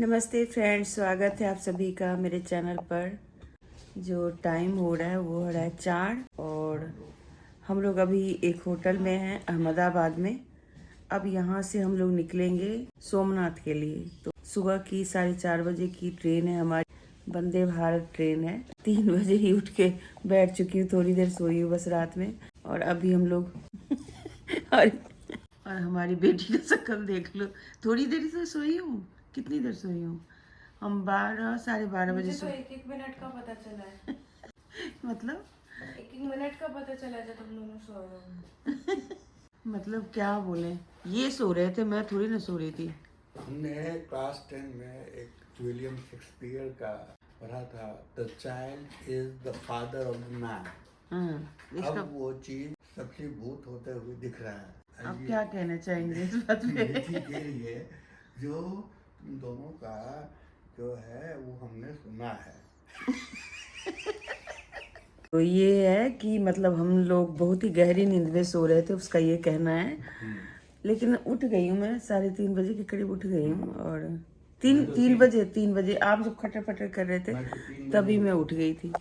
नमस्ते फ्रेंड्स, स्वागत है आप सभी का मेरे चैनल पर। जो टाइम हो रहा है वो हो रहा है 4 और हम लोग अभी एक होटल में हैं अहमदाबाद में। अब यहाँ से हम लोग निकलेंगे सोमनाथ के लिए। तो सुबह की 4:30 बजे की ट्रेन है हमारी, वंदे भारत ट्रेन है। 3 बजे ही उठ के बैठ चुकी हूँ, थोड़ी देर सोई हूँ बस रात में। और अभी हम लोग और हमारी बेटी का शक्ल देख लो, थोड़ी देर से सोई हूँ। कितनी देर सोई हूँ? हम 12 12:30 बजे तो एक मिनट का पता चला है। मतलब एक मिनट का पता चला जब तुम दोनों सो रहे हो। मतलब क्या बोले, ये सो रहे थे, मैं थोड़ी ना सो रही थी। हमने क्लास 10 में एक विलियम शेक्सपियर का पढ़ा था, the child is the father of the man. अब वो चीज सफलीभूत होते हुए दिख रहा है। अब क्या कहना चाहेंगे इस बात पे? के लिए जो तुम दोनों का जो है वो हमने सुना है। तो ये है कि मतलब हम लोग बहुत ही गहरी नींद में सो रहे थे, उसका ये कहना है। लेकिन उठ गई हूँ मैं 3:30 बजे के करीब उठ गई हूँ। और तीन बजे आप जब खटर पटर कर रहे थे तभी मैं उठ गई थी।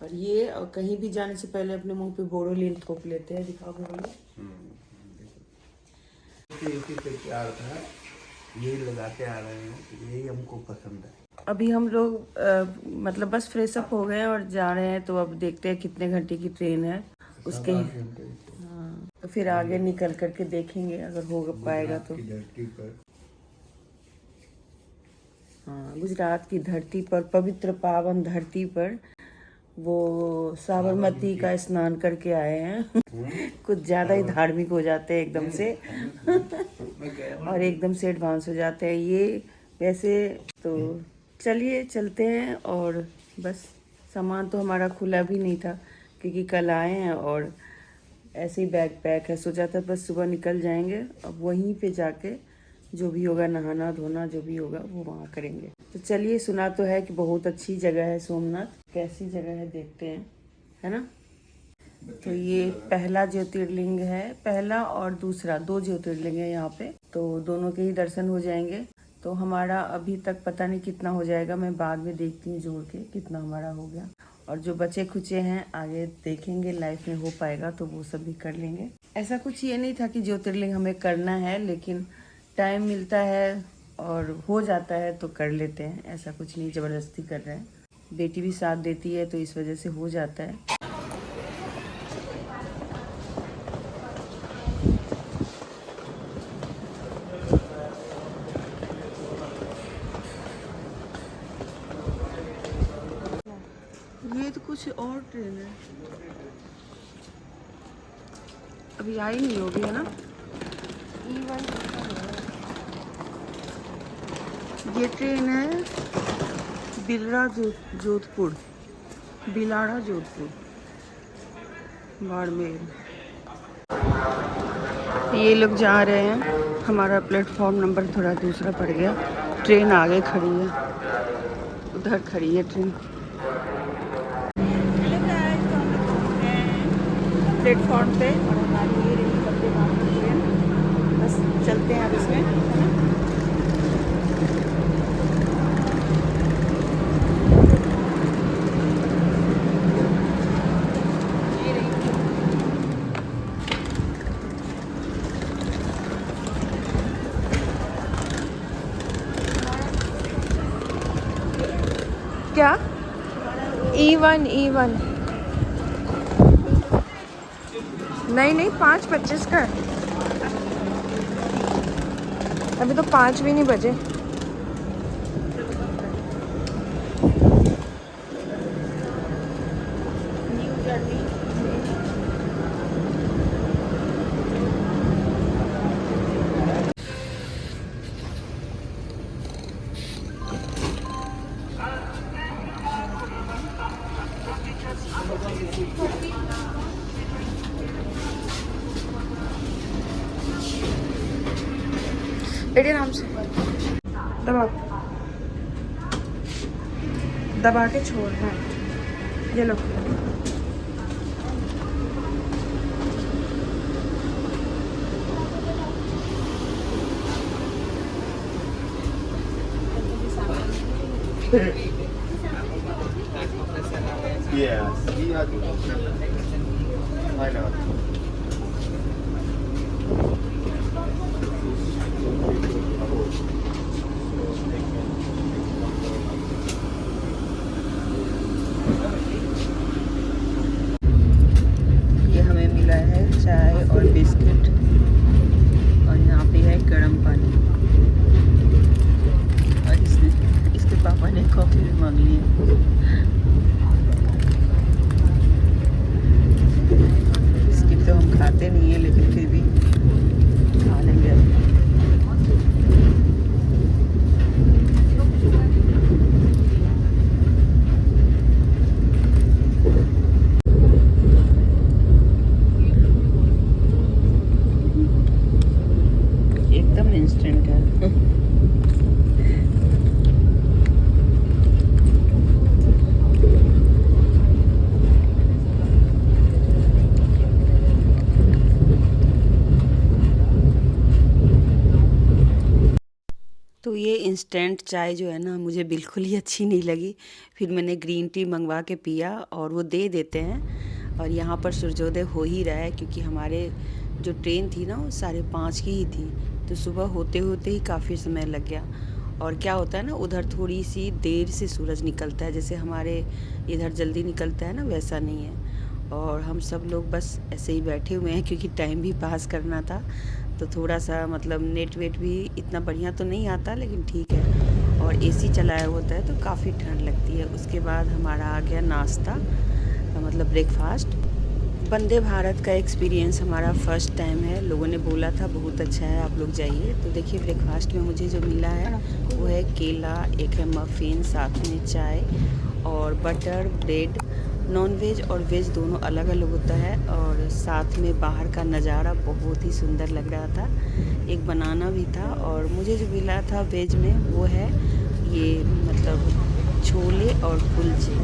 और ये और कहीं भी जाने से पहले अपने मुंह पे बोरोलिन थोप लेते हैं। दिखाओ बोरोलिन। इसी से प्यार था, यही लगाते आ रहे हैं, यही हमको पसंद है। अभी हम लोग मतलब बस फ्रेश अप हो गए और जा रहे हैं। तो अब देखते हैं कितने घंटे की ट्रेन है उसके। हाँ, तो फिर आगे निकल करके देखेंगे अगर हो पाएगा तो। धरती पर, हाँ, गुजरात की धरती पर, पवित्र पावन धरती पर वो साबरमती का स्नान करके आए हैं। कुछ ज़्यादा ही धार्मिक हो जाते हैं एकदम से और एकदम से एडवांस हो जाते हैं ये वैसे। तो चलिए चलते हैं। और बस सामान तो हमारा खुला भी नहीं था क्योंकि कल आए हैं और ऐसे ही बैग पैक है। सोचा था बस सुबह निकल जाएंगे, अब वहीं पे जाके जो भी होगा, नहाना धोना जो भी होगा वो वहाँ करेंगे। तो चलिए, सुना तो है कि बहुत अच्छी जगह है सोमनाथ। कैसी जगह है देखते हैं, है ना। तो ये पहला ज्योतिर्लिंग है, पहला और दूसरा 2 ज्योतिर्लिंग है यहाँ पे। तो दोनों के ही दर्शन हो जाएंगे। तो हमारा अभी तक पता नहीं कितना हो जाएगा, मैं बाद में देखती हूँ जोड़ के कितना हमारा हो गया। और जो बचे खुचे हैं आगे देखेंगे, लाइफ में हो पाएगा तो वो सब भी कर लेंगे। ऐसा कुछ ये नहीं था कि ज्योतिर्लिंग हमें करना है, लेकिन टाइम मिलता है और हो जाता है तो कर लेते हैं। ऐसा कुछ नहीं ज़बरदस्ती कर रहे हैं, बेटी भी साथ देती है तो इस वजह से हो जाता है। ये तो कुछ और ट्रेन है, अभी आई नहीं होगी, है ना। ये ट्रेन है जोधपुर, बिलाड़ा जोधपुर, बाड़मेर। ये लोग जा रहे हैं, हमारा प्लेटफॉर्म नंबर थोड़ा दूसरा पड़ गया। ट्रेन आगे खड़ी है, उधर खड़ी है ट्रेन। प्लेटफॉर्म पे और हमारी ये रही वंदे भारत ट्रेन। बस चलते हैं अब इसमें, है ना। क्या E1 नहीं 5:25 का है। अभी तो 5 भी नहीं बजे। बेटे आराम से दबा के छोड़ना है। ये लो। Yeah, see, I know. ये हमें मिला है चाय और बिस्किट और यहाँ पे है गर्म पानी और इसके पापा ने कॉफ़ी भी मांग ली है। बिस्किट तो हम खाते नहीं है लेकिन फिर भी खा लेंगे। एकदम इंस्टेंट है। तो ये इंस्टेंट चाय जो है ना मुझे बिल्कुल ही अच्छी नहीं लगी। फिर मैंने ग्रीन टी मंगवा के पिया और वो दे देते हैं और यहाँ पर सूर्योदय हो ही रहा है क्योंकि हमारे जो ट्रेन थी ना वो 5:30 की ही थी, तो सुबह होते होते ही काफ़ी समय लग गया। और क्या होता है ना, उधर थोड़ी सी देर से सूरज निकलता है, जैसे हमारे इधर जल्दी निकलता है ना वैसा नहीं है। और हम सब लोग बस ऐसे ही बैठे हुए हैं क्योंकि टाइम भी पास करना था, तो थोड़ा सा मतलब नेट वेट भी इतना बढ़िया तो नहीं आता लेकिन ठीक है। और एसी चलाया होता है तो काफ़ी ठंड लगती है। उसके बाद हमारा आ गया नाश्ता, मतलब ब्रेकफास्ट। वंदे भारत का एक्सपीरियंस हमारा फर्स्ट टाइम है। लोगों ने बोला था बहुत अच्छा है, आप लोग जाइए। तो देखिए ब्रेकफास्ट में मुझे जो मिला है वो है केला, एक है मफ़िन, साथ में चाय और बटर ब्रेड। नॉन वेज और वेज दोनों अलग अलग होता है। और साथ में बाहर का नज़ारा बहुत ही सुंदर लग रहा था। एक बनाना भी था। और मुझे जो मिला था वेज में वो है ये मतलब छोले और कुलचे,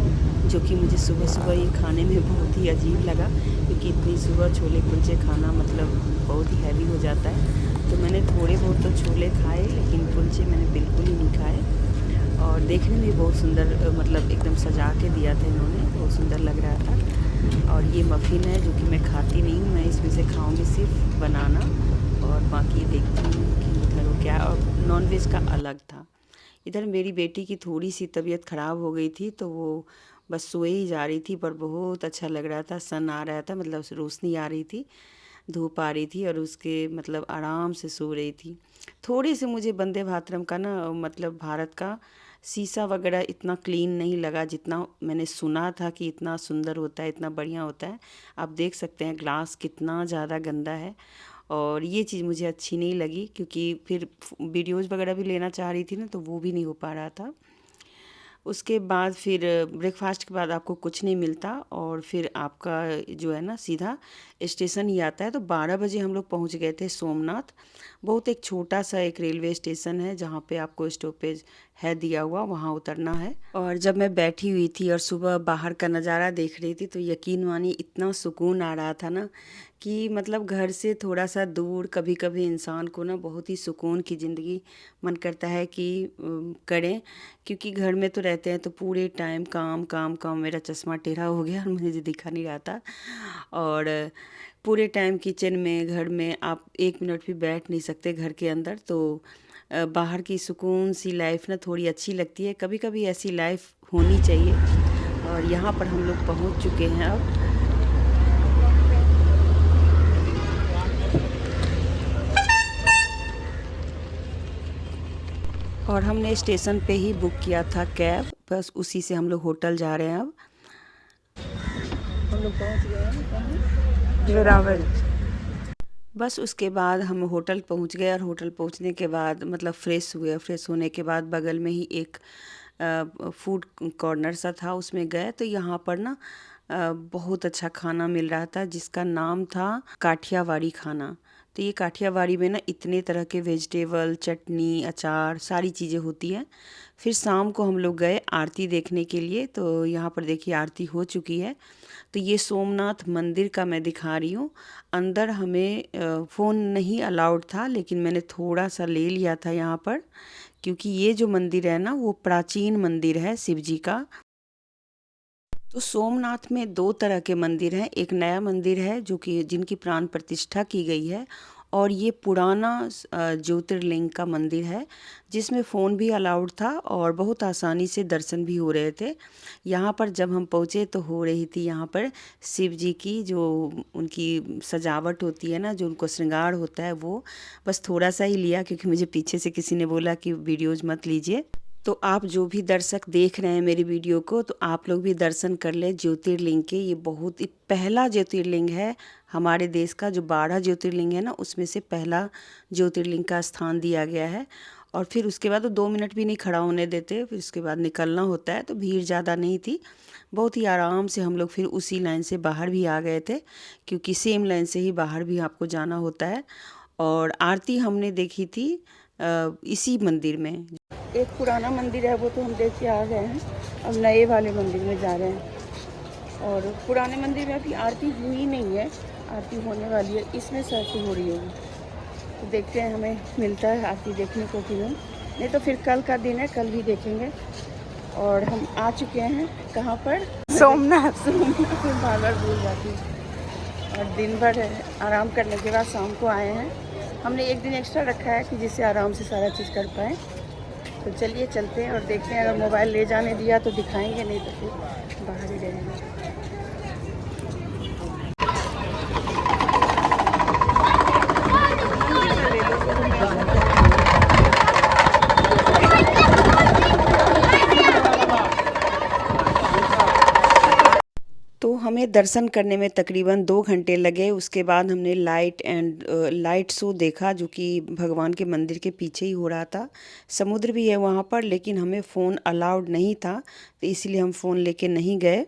जो कि मुझे सुबह सुबह ये खाने में बहुत ही अजीब लगा क्योंकि इतनी सुबह छोले कुलचे खाना मतलब बहुत ही हैवी हो जाता है। तो मैंने थोड़े बहुत तो छोले खाए लेकिन कुलचे मैंने बिल्कुल ही नहीं खाए। और देखने में बहुत सुंदर, मतलब एकदम सजा के दिया था इन्होंने, बहुत सुंदर लग रहा था। और ये मफ़िन है जो कि मैं खाती नहीं हूँ, मैं इसमें से खाऊंगी सिर्फ बनाना और बाकी देखती हूँ कि उधर वो क्या। और नॉन वेज का अलग था। इधर मेरी बेटी की थोड़ी सी तबीयत ख़राब हो गई थी तो वो बस सोए ही जा रही थी, पर बहुत अच्छा लग रहा था। सन आ रहा था, मतलब रोशनी आ रही थी, धूप आ रही थी और उसके मतलब आराम से सो रही थी। थोड़ी सी मुझे वंदे भारतम का ना मतलब भारत का शीशा वगैरह इतना क्लीन नहीं लगा जितना मैंने सुना था कि इतना सुंदर होता है, इतना बढ़िया होता है। आप देख सकते हैं ग्लास कितना ज़्यादा गंदा है और ये चीज़ मुझे अच्छी नहीं लगी क्योंकि फिर वीडियोज़ वगैरह भी लेना चाह रही थी ना, तो वो भी नहीं हो पा रहा था। उसके बाद फिर ब्रेकफास्ट के बाद आपको कुछ नहीं मिलता और फिर आपका जो है ना सीधा स्टेशन ही आता है। तो 12 बजे हम लोग पहुंच गए थे सोमनाथ। बहुत एक छोटा सा एक रेलवे स्टेशन है जहाँ पे आपको स्टॉपेज है दिया हुआ, वहाँ उतरना है। और जब मैं बैठी हुई थी और सुबह बाहर का नज़ारा देख रही थी तो यकीन मानिए इतना सुकून आ रहा था ना कि मतलब घर से थोड़ा सा दूर कभी कभी इंसान को ना बहुत ही सुकून की ज़िंदगी मन करता है कि करें, क्योंकि घर में तो रहते हैं तो पूरे टाइम काम काम काम। मेरा चश्मा टेढ़ा हो गया और मुझे दिखा नहीं रहा था। और पूरे टाइम किचन में, घर में आप 1 मिनट भी बैठ नहीं सकते घर के अंदर। तो बाहर की सुकून सी लाइफ ना थोड़ी अच्छी लगती है, कभी कभी ऐसी लाइफ होनी चाहिए। और यहाँ पर हम लोग पहुँच चुके हैं अब। और हमने स्टेशन पे ही बुक किया था कैब, बस उसी से हम लोग होटल जा रहे हैं अब। हम लोग पहुंच गए हैं कहाँ? वेरावल। बस उसके बाद हम होटल पहुंच गए और होटल पहुंचने के बाद मतलब फ्रेश हुए। फ्रेश होने के बाद बगल में ही एक फूड कॉर्नर सा था, उसमें गए तो यहाँ पर ना बहुत अच्छा खाना मिल रहा था जिसका नाम था काठियावाड़ी खाना। तो ये काठियावाड़ी में ना इतने तरह के वेजिटेबल, चटनी, अचार, सारी चीज़ें होती हैं। फिर शाम को हम लोग गए आरती देखने के लिए। तो यहाँ पर देखिए आरती हो चुकी है। तो ये सोमनाथ मंदिर का मैं दिखा रही हूँ। अंदर हमें फ़ोन नहीं अलाउड था, लेकिन मैंने थोड़ा सा ले लिया था यहाँ पर, क्योंकि ये जो मंदिर है ना वो प्राचीन मंदिर है शिव जी का। तो सोमनाथ में 2 तरह के मंदिर हैं। एक नया मंदिर है जो कि जिनकी प्राण प्रतिष्ठा की गई है, और ये पुराना ज्योतिर्लिंग का मंदिर है जिसमें फ़ोन भी अलाउड था और बहुत आसानी से दर्शन भी हो रहे थे। यहाँ पर जब हम पहुँचे तो हो रही थी यहाँ पर शिव जी की जो उनकी सजावट होती है ना, जो उनको श्रृंगार होता है, वो बस थोड़ा सा ही लिया, क्योंकि मुझे पीछे से किसी ने बोला कि वीडियोज़ मत लीजिए। तो आप जो भी दर्शक देख रहे हैं मेरी वीडियो को, तो आप लोग भी दर्शन कर लें ज्योतिर्लिंग के। ये बहुत ही पहला ज्योतिर्लिंग है हमारे देश का। जो 12 ज्योतिर्लिंग है ना, उसमें से पहला ज्योतिर्लिंग का स्थान दिया गया है। और फिर उसके बाद तो 2 मिनट भी नहीं खड़ा होने देते, फिर उसके बाद निकलना होता है। तो भीड़ ज़्यादा नहीं थी, बहुत ही आराम से हम लोग फिर उसी लाइन से बाहर भी आ गए थे, क्योंकि सेम लाइन से ही बाहर भी आपको जाना होता है। और आरती हमने देखी थी इसी मंदिर में। एक पुराना मंदिर है वो तो हम देख के आ गए हैं, अब नए वाले मंदिर में जा रहे हैं। और पुराने मंदिर में अभी आरती हुई नहीं है, आरती होने वाली है, इसमें से आरती हो रही होगी। तो देखते हैं हमें मिलता है आरती देखने को कि नहीं तो फिर कल का दिन है, कल भी देखेंगे। और हम आ चुके हैं कहाँ पर, सोमनाथ में बार भूल जाती हूँ। और दिन भर आराम करने के बाद शाम को आए हैं। हमने एक दिन एक्स्ट्रा रखा है कि जिससे आराम से सारा चीज़ कर पाएँ। तो चलिए चलते हैं और देखते हैं, अगर मोबाइल ले जाने दिया तो दिखाएंगे, नहीं तो फिर बाहर ही रहेंगे। तो हमें दर्शन करने में तकरीबन 2 घंटे लगे। उसके बाद हमने लाइट शो देखा, जो कि भगवान के मंदिर के पीछे ही हो रहा था। समुद्र भी है वहाँ पर, लेकिन हमें फ़ोन अलाउड नहीं था, तो इसलिए हम फ़ोन लेके नहीं गए।